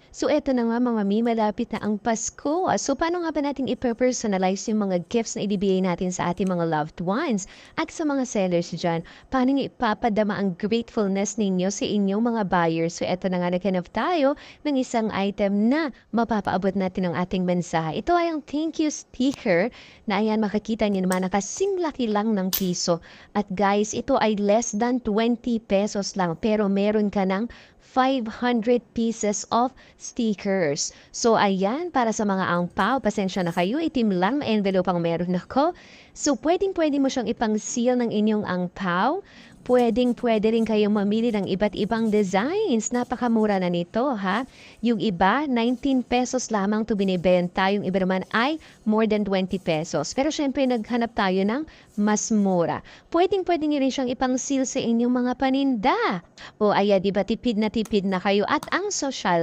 So eto na nga mga mi, malapit na ang Pasko. So paano nga ba natin i-personalize yung mga gifts na ibibigay natin sa ating mga loved ones? At sa mga sellers dyan, paano nyo ipapadama ang gratefulness ninyo sa inyong mga buyers? So eto na nga, naghanap tayo ng isang item na mapapaabot natin ng ating mensahe. Ito ay ang thank you sticker na ayan, makikita nyo naman, nakasing laki lang ng piso. At guys, ito ay less than 20 pesos lang, pero meron ka ng 500 pieces of stickers. So, ayan, para sa mga angpaw, pasensya na kayo, itim lang na envelope ang meron ako. So, pwedeng-pwede mo siyang ipang-seal ng inyong angpaw. Pwedeng-pwede rin kayong mamili ng iba't ibang designs. Napakamura na nito, ha? Yung iba, 19 pesos lamang to binibenta. Yung iba naman ay more than 20 pesos. Pero syempre, naghanap tayo ng mas mura. Pwedeng-pwede nyo rin siyang ipang-seal sa inyong mga paninda. O ayan, di ba tipid na kayo at ang social